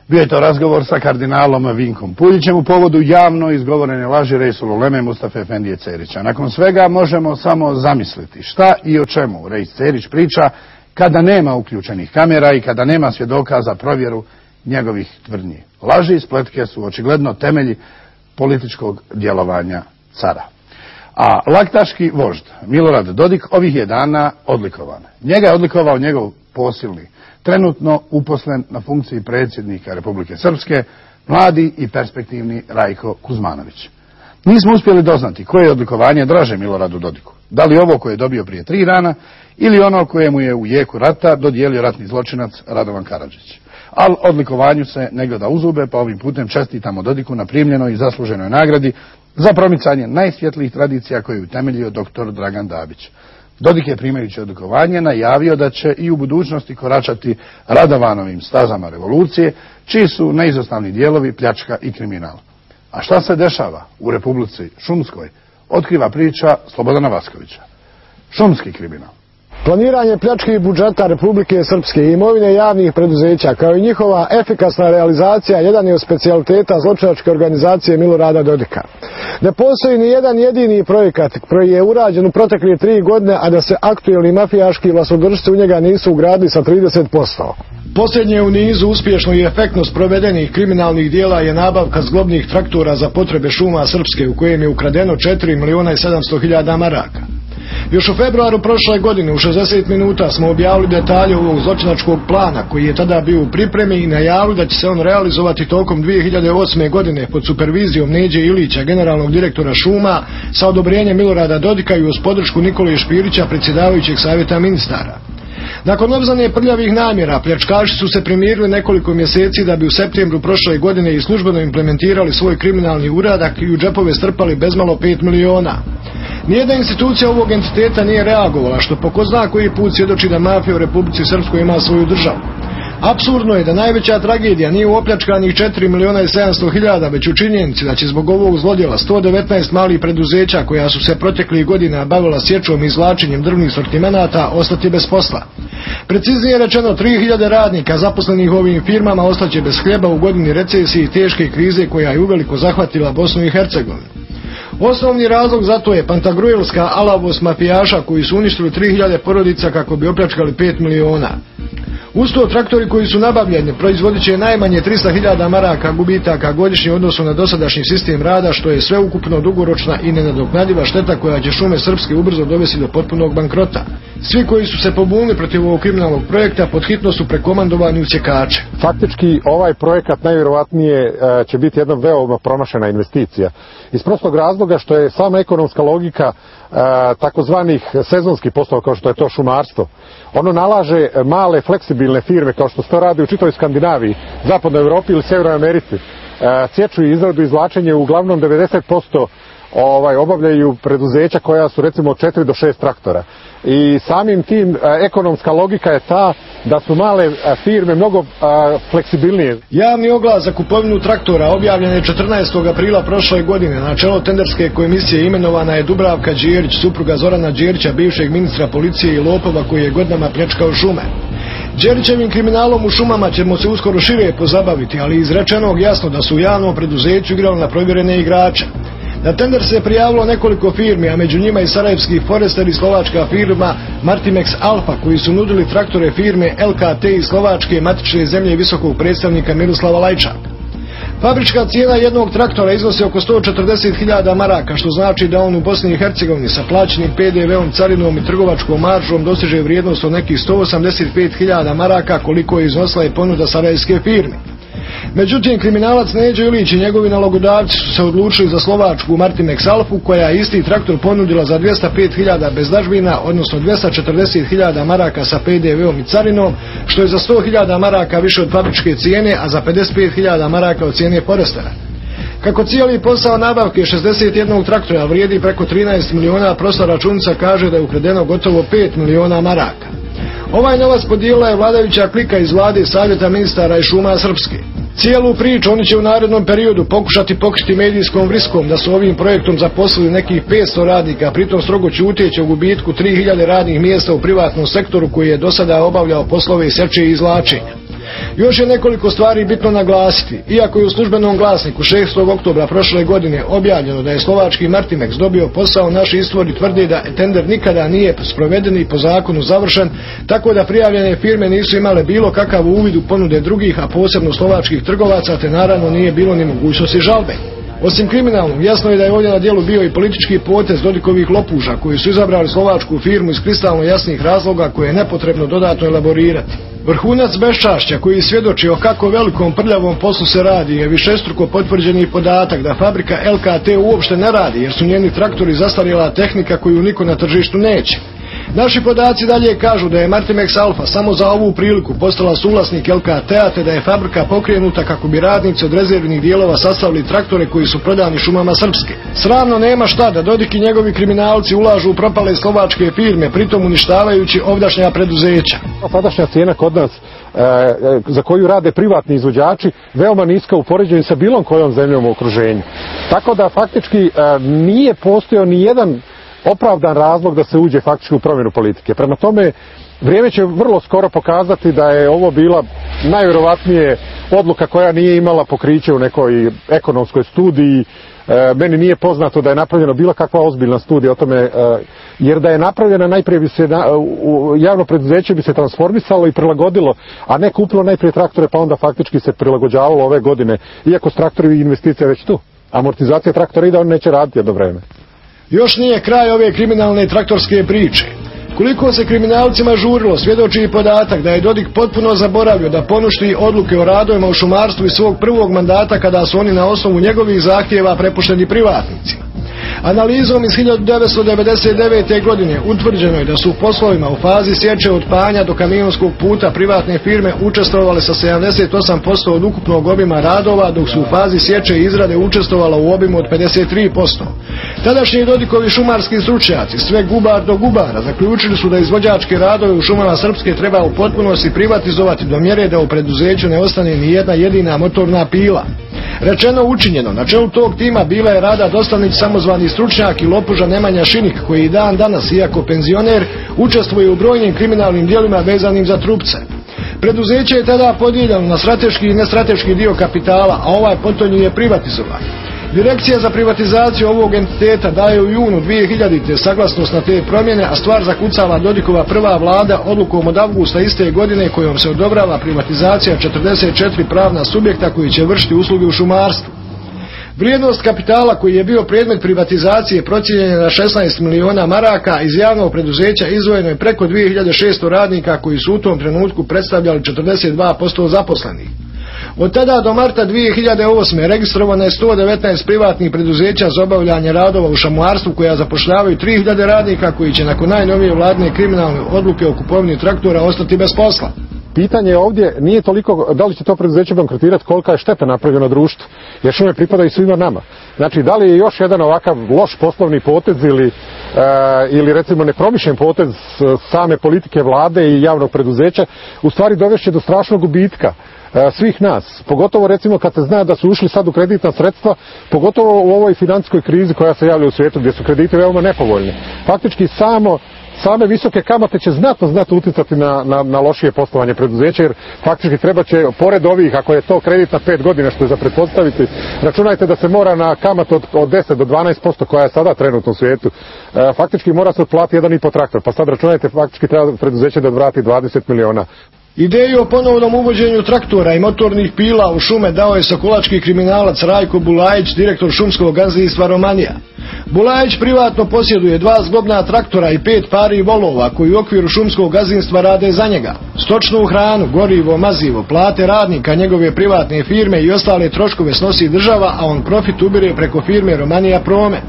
Bio je to razgovor sa kardinalom Vinkom Puljićem u povodu javno izgovorene laži Reisul Uleme Mustafe Efendije Cerića. Nakon svega možemo samo zamisliti šta i o čemu Reis Cerić priča kada nema uključenih kamera i kada nema svjedoka za provjeru njegovih tvrdnji. Laži i spletke su očigledno temelji političkog djelovanja cara. A laktaški vožd Milorad Dodik ovih je dana odlikovan. Njega je odlikovao njegov posilni, trenutno uposlen na funkciji predsjednika Republike Srpske, mladi i perspektivni Rajko Kuzmanović. Nismo uspjeli doznati koje je odlikovanje draže Miloradu Dodiku. Da li ovo koje je dobio prije 3 dana ili ono koje mu je u jeku rata dodijelio ratni zločinac Radovan Karadžić. Ali odlikovanju se ne gleda u zube, pa ovim putem čestitamo Dodiku na primljenoj i zasluženoj nagradi za promicanje najsvjetlijih tradicija koje je utemeljio dr. Dragan Dabić. Dodik je primajući odlikovanje najavio da će i u budućnosti koračati Radovanovim stazama revolucije, čiji su neizostavni dijelovi pljačka i kriminal. A šta se dešava u Republici Šumskoj, otkriva priča Slobodana Vaskovića. Šumski kriminal. Planiranje pljački budžeta Republike Srpske i imovine javnih preduzeća, kao i njihova efikasna realizacija, jedan je od specijaliteta zločinačke organizacije Milorada Dodika. Ne postoji ni jedan jedini projekat koji je urađen u protekle 3 godine, a da se aktuelni mafijaški vlastodržci u njega nisu ugradili sa 30%. Posljednje u nizu uspješno i efektno sprovedenih kriminalnih dijela je nabavka zglobnih traktora za potrebe šuma Srpske, u kojem je ukradeno 4.700.000 maraka. Još u februaru prošle godine u 60 minuta smo objavili detalje ovog zločinačkog plana koji je tada bio u pripremi i najavili da će se on realizovati tokom 2008. godine pod supervizijom Neđe Ilića, generalnog direktora šuma, sa odobrenjem Milorada Dodika i uz podršku Nikole Špirića, predsjedavajućeg savjeta ministara. Nakon obznane prljavih namjera, pljačkaši su se primirili nekoliko mjeseci da bi u septembru prošle godine i službeno implementirali svoj kriminalni uradak i u džepove strpali bezmalo 5 miliona. Nijedna institucija ovog entiteta nije reagovala, što po ko zna koji put svjedoči da mafija u Republici Srpskoj ima svoju državu. Apsurdno je da najveća tragedija nije u opljačkanih 4.700.000, već u činjenici da će zbog ovog zlodjela 119 malih preduzeća koja su se proteklih godina bavila sječom i izvlačenjem drvnih sortimenata ostati bez posla. Preciznije rečeno, 3.000 radnika zaposlenih u ovim firmama ostaće bez hljeba u godini recesije i teške krize koja je uveliko zahvatila Bosnu i Hercegovinu. Osnovni razlog za to je pantagruelska alavost mafijaša koji su uništili 3.000 porodica kako bi opljačkali 5 miliona. Uz to traktori koji su nabavljeni proizvodit će najmanje 300.000 maraka gubitaka godišnje u odnosu na dosadašnji sistem rada, što je sveukupno dugoročna i nenadoknadiva šteta koja će šume Srpske ubrzo dovesti do potpunog bankrota. Svi koji su se pobunili protiv ovog kriminalnog projekta podhitno su prekomandovani u sjekače. Faktički ovaj projekat najvjerovatnije će biti jedna veoma promašena investicija. Iz prostog razloga što je sama ekonomska logika takozvanih sezonskih poslova kao što je to šumarstvo. Ono nalaže male fleksibilne firme kao što se to radi u čitavoj Skandinaviji, Zapadnoj Europi ili Severnoj Americi. Sječu i izradu izvlačenje uglavnom 90% obavljaju preduzeća koja su recimo od 4 do 6 traktora. I samim tim ekonomska logika je ta da su male firme mnogo fleksibilnije. Javni oglas za kupovinu traktora objavljen je 14. aprila prošle godine. Na čelo tenderske komisije imenovana je Dubravka Đerić, supruga Zorana Đerića, bivšeg ministra policije i lopova koji je godinama pljačkao šume. Đerićevim kriminalom u šumama ćemo se uskoro šire pozabaviti, ali izrečenog jasno da su u javnom preduzeću igrali na provjerene igrače. Na tender se prijavilo nekoliko firmi, a među njima i sarajevski Forester i slovačka firma Martimex Alfa, koji su nudili traktore firme LKT iz Slovačke, matične zemlje visokog predstavnika Miroslava Lajčaka. Fabrička cijena jednog traktora iznosi oko 140.000 maraka, što znači da on u Bosni i Hercegovini sa plaćenim PDV-om, carinom i trgovačkom maržom doseže vrijednost od nekih 185.000 maraka, koliko je iznosila i ponuda sarajevske firme. Međutim, kriminalac Neđo Ilić i njegovi nalogodavci su se odlučili za slovačku Martimex Alfu, koja je isti traktor ponudila za 205.000 bez dažbina, odnosno 240.000 maraka sa PDV-om i carinom, što je za 100.000 maraka više od fabričke cijene, a za 55.000 maraka od cijene Forestera. Kako cijeli posao nabavke 61 traktora vrijedi preko 13 miliona, prosta računica kaže da je ukradeno gotovo 5 miliona maraka. Ovaj novac podijelila je vladajuća klika iz vlade, savjeta ministara i šuma Srpske. Cijelu priču oni će u narednom periodu pokušati pokriti medijskom vriskom da su ovim projektom zaposlili nekih 500 radnika, pritom strogo ćuteći o gubitku 3.000 radnih mjesta u privatnom sektoru koji je do sada obavljao poslove seče i izvlačenja. Još je nekoliko stvari bitno naglasiti. Iako je u službenom glasniku 6. oktobra prošle godine objavljeno da je slovački Martimex dobio posao, naši izvori tvrde da tender nikada nije sproveden i po zakonu završen, tako da prijavljene firme nisu imale bilo kakav uvid u ponude drugih, a posebno slovačkih trgovaca, te naravno nije bilo ni mogućnosti žalbe. Osim kriminalnog, jasno je da je ovdje na djelu bio i politički potez Dodikovih lopuža koji su izabrali slovačku firmu iz kristalno jasnih razloga koje je nepotrebno dodatno elaborirati. Vrhunac beščašća koji svjedoči o kako velikom prljavom poslu se radi je višestruko potvrđeni podatak da fabrika LKT uopšte ne radi jer su njeni traktori zastarjela tehnika koju niko na tržištu neće. Naši podaci dalje kažu da je Martimex Alfa samo za ovu priliku postala suvlasnik LKT-a, te da je fabrika pokrenuta kako bi radnici od rezervnih dijelova sastavili traktore koji su prodani šumama Srpske. Sramno nema šta da Dodik i njegovi kriminalci ulažu u propale slovačke firme, pritom uništavajući ovdašnja preduzeća. Sadašnja cijena kod nas za koju rade privatni izvođači veoma niska u poređenju sa bilo kojom zemljom u okruženju. Tako da faktički nije postojao ni jedan opravdan razlog da se uđe faktički u promjenu politike. Prema tome, vrijeme će vrlo skoro pokazati da je ovo bila najvjerovatnije odluka koja nije imala pokriće u nekoj ekonomskoj studiji. Meni nije poznato da je napravljena bila kakva ozbiljna studija o tome, jer da je napravljena najprije bi se javno preduzeće bi se transformisalo i prilagodilo, a ne kupilo najprije traktore pa onda faktički se prilagođavalo ove godine, iako su traktori i investicije već tu. Amortizacija traktora ide, on neće raditi jedno vreme. Još nije kraj ove kriminalne traktorske priče. Koliko se kriminalcima žurilo svjedoči i podatak da je Dodik potpuno zaboravio da poništi odluke o radovima u šumarstvu iz svog prvog mandata kada su oni na osnovu njegovih zahtjeva prepušteni privatnicima. Analizom iz 1999. godine utvrđeno je da su u poslovima u fazi sječe od panja do kamionskog puta privatne firme učestvovale sa 78% od ukupnog obima radova, dok su u fazi sječe i izrade učestvovala u obimu od 53%. Tadašnji Dodikovi šumarski stručnjaci, sve gubar do gubara, zaključili su da izvođačke radove u šumama Srpske treba u potpunosti privatizovati do mjere da u preduzeću ne ostane ni jedna jedina motorna pila. Rečeno učinjeno, na čelu tog tima bila je Rada Dostavnić, samozvani stručnjak, i lopuža Nemanja Šinik, koji i dan danas, iako penzioner, učestvuje u brojnim kriminalnim djelima vezanim za trupce. Preduzeće je tada podijeljeno na strateški i nestrateški dio kapitala, a ovaj potonji je privatizovan. Direkcija za privatizaciju ovog entiteta daje u junu 2000. saglasnost na te promjene, a stvar zakucava Dodikova prva vlada odlukom od avgusta iste godine kojom se odobrava privatizacija 44 pravna subjekta koji će vršiti usluge u šumarstvu. Vrijednost kapitala koji je bio predmet privatizacije procijenjena na 16 miliona maraka, iz javnog preduzeća izdvojeno je preko 2600 radnika koji su u tom trenutku predstavljali 42% zaposlenih. Od tada do marta 2008. registrovano je 119 privatnih preduzeća za obavljanje radova u šumarstvu koja zapošljavaju 3000 radnika koji će nakon najnovije vladine kriminalne odluke o kupovini traktora ostati bez posla. Pitanje ovdje nije toliko da li će to preduzeće bankrotirati, kolika je šteta napravljena društvu, jer šume pripadaju svima nama. Znači, da li je još jedan ovakav loš poslovni potez ili recimo nepromišljen potez same politike vlade i javnog preduzeća, u stvari dovešće do strašnog gubitka svih nas, pogotovo recimo kad se zna da su ušli sad u kreditna sredstva, pogotovo u ovoj financijskoj krizi koja se javlja u svijetu gdje su krediti veoma nepovoljni. Faktički same visoke kamate će znatno utjecati na lošije poslovanje preduzeća, jer faktički treba će, pored ovih, ako je to kredit na 5 godina što je za pretpostaviti, računajte da se mora na kamatu od 10 do 12% koja je sada trenutno u svijetu, faktički mora se otplati 1,5 traktor, pa sad računajte faktički treba preduzeće da odvrati 20 miliona. Ideju o ponovnom uvođenju traktora i motornih pila u šume dao je sokolački kriminalac Rajko Bulajić, direktor šumskog gazdinstva Romanija. Bulajić privatno posjeduje 2 zglobna traktora i 5 pari volova koji u okviru šumskog gazdinstva rade za njega. Stočnu hranu, gorivo, mazivo, plate radnika njegove privatne firme i ostale troškove snosi država, a on profit ubire preko firme Romanija Promet.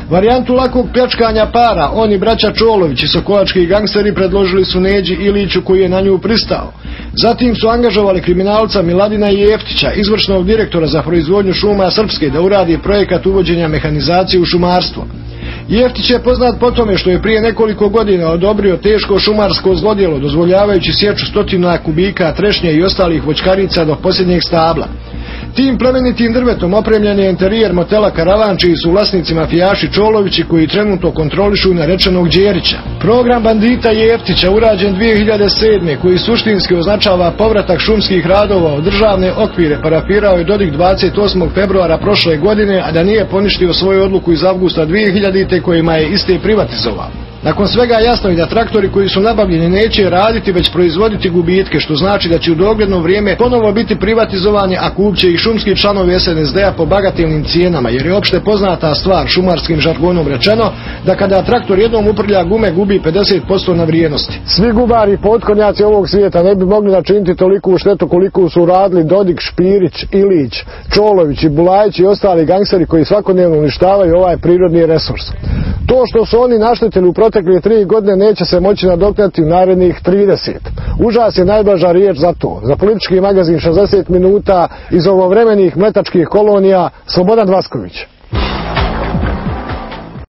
Varijantu lakog pljačkanja para on i braća Čolović i sokolački gangsteri predložili su Neđi Iliću koji je na nju pristao. Zatim su angažovali kriminalca Miladina Jeftića, izvršnog direktora za proizvodnju šuma Srpske, da uradi projekat uvođenja mehanizacije u šumarstvo. Jeftić je poznat po tome što je prije nekoliko godina odobrio teško šumarsko zlodjelo, dozvoljavajući sječu 100 kubika trešnje i ostalih voćkarica do posljednjeg stabla. Tim plemenitim drvetom opremljen je interijer motela Karavan, čiji su vlasnici mafijaši Čolovići koji trenutno kontrolišu narečenog Đerića. Program bandita Jeftića urađen 2007. koji suštinski označava povratak šumskih radova u državne okvire parafirao je Dodik 28. februara prošle godine, a da nije poništio svoju odluku iz avgusta 2000. kojima je iste privatizovao. Nakon svega jasno je da traktori koji su nabavljeni neće raditi već proizvoditi gubitke, što znači da će u dogledno vrijeme ponovo biti privatizovani, a kupće ih šumski članovi SNSD-a po bagatelnim cijenama, jer je opšte poznata stvar, šumarskim žargonom rečeno, da kada traktor jednom uprlja gume gubi 50% na vrijednosti. Svi gubari i potkornjaci ovog svijeta ne bi mogli načiniti toliku štetu koliko su radili Dodik, Špirić, Ilić, Čolović i Bulajić i ostali gangseri koji svakodnevno uništavaju ovaj prirodni resurs. To što su oni naštetili u protekle 3 godine neće se moći nadoknaditi u narednih 30. Užas je najblaža riječ za to. Za politički magazin 60 minuta iz ovovremenih mletačkih kolonija, Slobodan Dvasković.